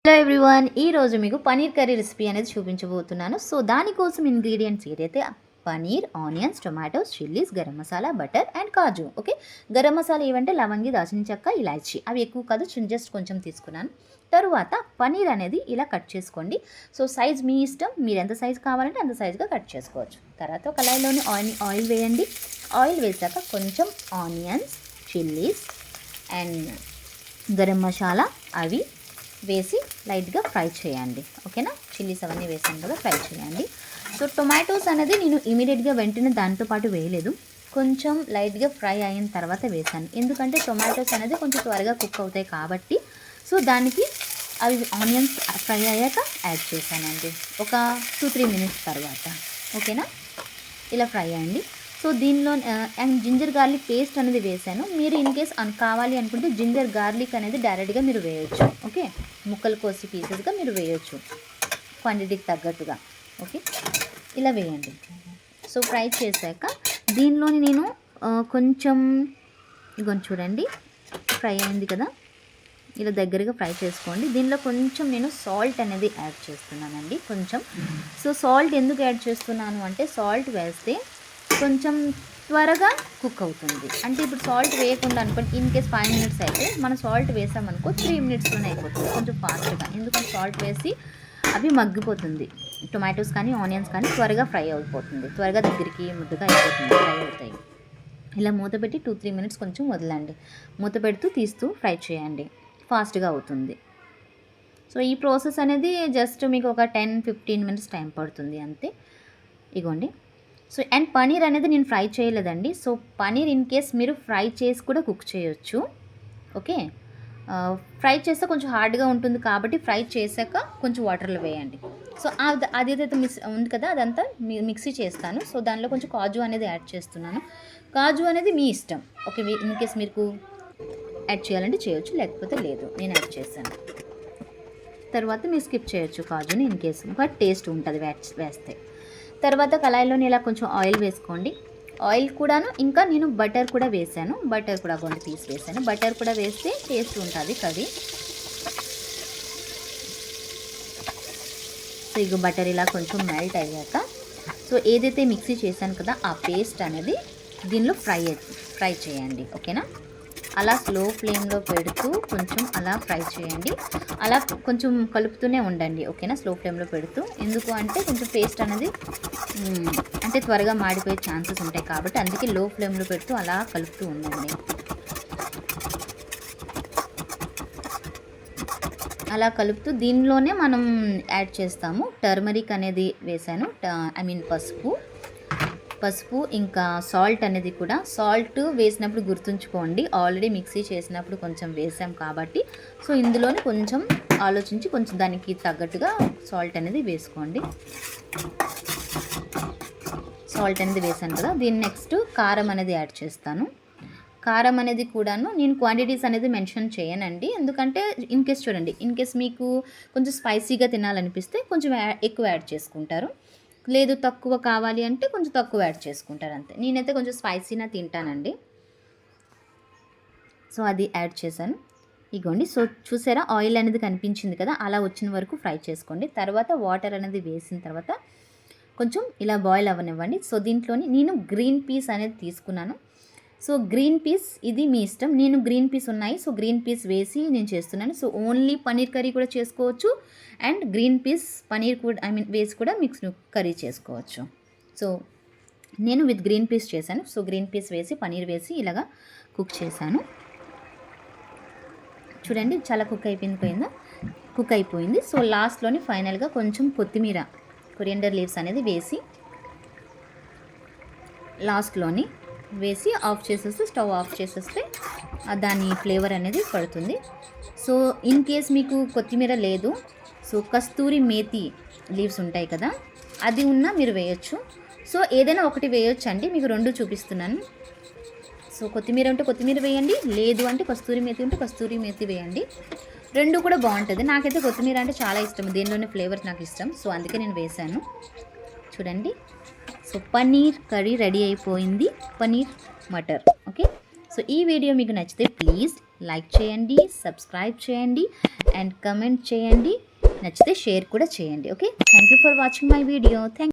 Hello everyone, ఈరోజు మీకు paneer curry recipe అనేది చూపించబోతున్నాను. సో దానికోసం ఇంగ్రీడియంట్స్ ఏదైతే paneer, onions, tomatoes, chillies, garam masala, butter and kaju. Okay, garam masala ఏవంటే లవంగి, దాల్చిన చెక్క, ఇలాచి. అవి ఎక్కువ కాదు, జస్ట్ కొంచెం తీసుకున్నాను. తరువాత పనీర్ అనేది ఇలా కట్ చేసుకోండి. సో సైజ్ మీ ఇష్టం, మీరు ఎంత సైజ్ కావాలంటే అంత సైజుగా కట్ చేసుకోవచ్చు. తర్వాత కళాయిలోని ఆయిల్ వేయండి. ఆయిల్ వేసాక కొంచెం onions, chillies and garam masala అవి వేసి లైట్గా ఫ్రై చేయండి. ఓకేనా, చిల్లీస్ అవన్నీ వేసాను కదా, ఫ్రై చేయండి. సో టొమాటోస్ అనేది నేను ఇమీడియట్గా వెంటనే దాంతోపాటు వేయలేదు, కొంచెం లైట్గా ఫ్రై అయిన తర్వాత వేసాను. ఎందుకంటే టొమాటోస్ అనేది కొంచెం త్వరగా కుక్ అవుతాయి కాబట్టి. సో దానికి అవి ఆనియన్స్ ఫ్రై అయ్యాక యాడ్ చేశానండి, ఒక 2-3 మినిట్స్ తర్వాత. ఓకేనా, ఇలా ఫ్రై అయ్యండి. సో దీనిలో అండ్ జింజర్ గార్లిక్ పేస్ట్ అనేది వేసాను. మీరు ఇన్ కేస్ కావాలి అనుకుంటే జింజర్ గార్లిక్ అనేది డైరెక్ట్గా మీరు వేయొచ్చు. ఓకే, ముక్కలు కోసి పీసెస్గా మీరు వేయొచ్చు, క్వాంటిటీకి తగ్గట్టుగా. ఓకే, ఇలా వేయండి. సో ఫ్రై చేశాక దీనిలోని నేను కొంచెం ఇగోండి చూడండి, ఫ్రై అయింది కదా, ఇలా దగ్గరగా ఫ్రై చేసుకోండి. దీనిలో కొంచెం నేను సాల్ట్ అనేది యాడ్ చేస్తున్నానండి, కొంచెం. సో సాల్ట్ ఎందుకు యాడ్ చేస్తున్నాను అంటే, సాల్ట్ వేస్తే కొంచెం త్వరగా కుక్ అవుతుంది. అంటే ఇప్పుడు సాల్ట్ వేయకుండా అనుకోండి, ఇన్ కేస్ 5 మినిట్స్ అయితే మనం సాల్ట్ వేసామనుకో 3 మినిట్స్లోనే అయిపోతుంది, కొంచెం ఫాస్ట్గా. ఎందుకంటే సాల్ట్ వేసి అవి మగ్గిపోతుంది, టొమాటోస్ కానీ ఆనియన్స్ కానీ త్వరగా ఫ్రై అయిపోతుంది, త్వరగా దగ్గరికి ముద్దగా అయిపోతుంది, ఫ్రై అవుతాయి. ఇలా మూత పెట్టి 2-3 మినిట్స్ కొంచెం వదలండి. మూత పెడుతూ తీస్తూ ఫ్రై చేయండి, ఫాస్ట్గా అవుతుంది. సో ఈ ప్రాసెస్ అనేది జస్ట్ మీకు ఒక 10-15 మినిట్స్ టైం పడుతుంది అంతే. ఇగోండి. సో అండ్ పనీర్ అనేది నేను ఫ్రై చేయలేదండి. సో పనీర్ ఇన్ కేస్ మీరు ఫ్రై చేసి కూడా కుక్ చేయొచ్చు. ఓకే, ఫ్రై చేస్తే కొంచెం హార్డ్గా ఉంటుంది కాబట్టి ఫ్రై చేశాక కొంచెం వాటర్లో వేయండి. సో అది ఏదైతే ఉంది కదా, అదంతా మిక్సీ చేస్తాను. సో దానిలో కొంచెం కాజు అనేది యాడ్ చేస్తున్నాను. కాజు అనేది మీ ఇష్టం. ఓకే, ఇన్ కేస్ మీకు యాడ్ చేయాలంటే చేయొచ్చు, లేకపోతే లేదు, నేను యాడ్ చేశాను. తర్వాత మీరు స్కిప్ చేయొచ్చు కాజుని ఇన్ కేస్, బట్ టేస్ట్ ఉంటుంది వేస్తే. తర్వాత కళాయిలోని ఇలా కొంచెం ఆయిల్ వేసుకోండి. ఆయిల్ కూడాను, ఇంకా నేను బటర్ కూడా వేసాను. బటర్ కూడా కొన్ని పీస్ వేసాను. బటర్ కూడా వేస్తే టేస్ట్ ఉంటుంది కర్రీ. సో ఇక బటర్ ఇలా కొంచెం మెల్ట్ అయ్యాక, సో ఏదైతే మిక్సీ చేశాను కదా ఆ పేస్ట్ అనేది దీనిలో ఫ్రై చేయండి. ఓకేనా, అలా స్లో ఫ్లేమ్లో పెడుతూ కొంచెం అలా ఫ్రై చేయండి. అలా కొంచెం కలుపుతూనే ఉండండి. ఓకేనా, స్లో ఫ్లేమ్లో పెడుతూ. ఎందుకు అంటే కొంచెం పేస్ట్ అనేది అంటే త్వరగా మాడిపోయే ఛాన్సెస్ ఉంటాయి కాబట్టి, అందుకే లో ఫ్లేమ్లో పెడుతూ అలా కలుపుతూ ఉండండి. అలా కలుపుతూ దీనిలోనే మనం యాడ్ చేస్తాము టర్మరిక్ అనేది వేసాను, పసుపు ఇంకా సాల్ట్ అనేది కూడా. సాల్ట్ వేసినప్పుడు గుర్తుంచుకోండి, ఆల్రెడీ మిక్సీ చేసినప్పుడు కొంచెం వేసాం కాబట్టి. సో ఇందులోనే కొంచెం ఆలోచించి కొంచెం దానికి తగ్గట్టుగా సాల్ట్ అనేది వేసుకోండి. సాల్ట్ అనేది వేసాను కదా, దీన్ని నెక్స్ట్ కారం అనేది యాడ్ చేస్తాను. కారం అనేది కూడాను నేను క్వాంటిటీస్ అనేది మెన్షన్ చేయనండి, ఎందుకంటే ఇన్ కేస్ చూడండి, ఇన్ కేస్ మీకు కొంచెం స్పైసీగా తినాలనిపిస్తే కొంచెం ఎక్కువ యాడ్ చేసుకుంటారు, లేదు తక్కువ కావాలి అంటే కొంచెం తక్కువ యాడ్ చేసుకుంటారు అంతే. నేనైతే కొంచెం స్పైసీగా తింటానండి. సో అది యాడ్ చేశాను. ఇగోండి, సో చూసారా ఆయిల్ అనేది కనిపించింది కదా, అలా వచ్చిన వరకు ఫ్రై చేసుకోండి. తర్వాత వాటర్ అనేది వేసిన తర్వాత కొంచెం ఇలా బాయిల్ అవ్వనివ్వండి. సో దీంట్లోని నేను గ్రీన్ పీస్ అనేది తీసుకున్నాను. సో గ్రీన్ పీస్ ఇది మీ ఇష్టం, నేను గ్రీన్ పీస్ ఉన్నాయి, సో గ్రీన్ పీస్ వేసి నేను చేస్తున్నాను. సో ఓన్లీ పనీర్ కర్రీ కూడా చేసుకోవచ్చు, అండ్ గ్రీన్ పీస్ పనీర్ కూడా వేసి కూడా మిక్స్ కర్రీ చేసుకోవచ్చు. సో నేను విత్ గ్రీన్ పీస్ చేశాను. సో గ్రీన్ పీస్ వేసి పనీర్ వేసి ఇలాగా కుక్ చేశాను. చూడండి చాలా కుక్ అయిపోయింది. సో లాస్ట్లోని ఫైనల్గా కొంచెం కొత్తిమీర, కొరియండర్ లీవ్స్ అనేది వేసి లాస్ట్లోని వేసి ఆఫ్ చేసేస్తే, స్టవ్ ఆఫ్ చేసేస్తే దాని ఫ్లేవర్ అనేది పడుతుంది. సో ఇన్ కేస్ మీకు కొత్తిమీర లేదు, సో కస్తూరి మేతి లీవ్స్ ఉంటాయి కదా, అది ఉన్నా మీరు వేయొచ్చు. సో ఏదైనా ఒకటి వేయొచ్చు అండి, మీకు 2 చూపిస్తున్నాను. సో కొత్తిమీర ఉంటే కొత్తిమీర వేయండి, లేదు అంటే కస్తూరి మేతి ఉంటే కస్తూరి మేతి వేయండి. 2 కూడా బాగుంటుంది. నాకైతే కొత్తిమీర అంటే చాలా ఇష్టం, దీనిలోనే ఫ్లేవర్ నాకు ఇష్టం, సో అందుకే నేను వేశాను. చూడండి, సో పనీర్ కర్రీ రెడీ అయిపోయింది, paneer matar. Okay, so so ఈ వీడియో మీకు నచ్చితే ప్లీజ్ లైక్ చేయండి, సబ్స్క్రైబ్ చేయండి అండ్ కమెంట్ చేయండి. నచ్చితే షేర్ కూడా చేయండి. Okay, thank you for watching my video.